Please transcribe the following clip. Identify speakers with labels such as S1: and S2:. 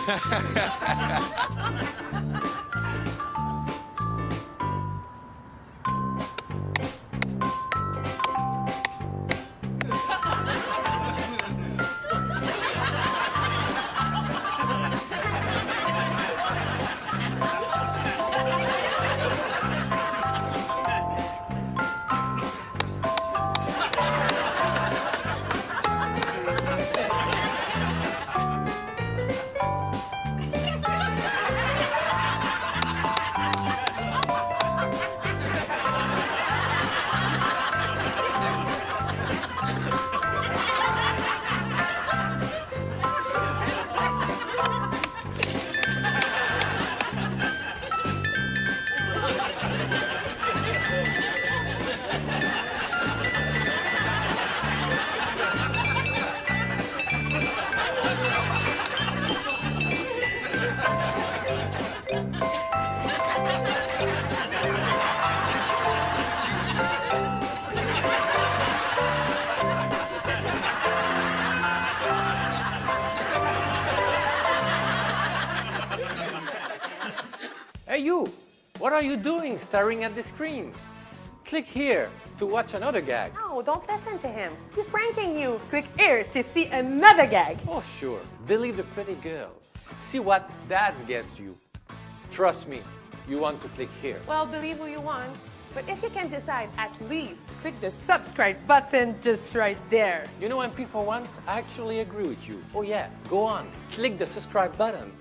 S1: Hey you! What are you doing staring at the screen? Click here to watch another gag.
S2: No, don't listen to him. He's pranking you. Click here to see another gag.
S1: Oh sure, believe the pretty girl. See what that gets you. Trust me, you want to click here.
S2: Well, believe who you want. But if you can decide, at least click the subscribe button just right there.
S1: You know, MP for once, I actually agree with you. Oh yeah, go on, click the subscribe button.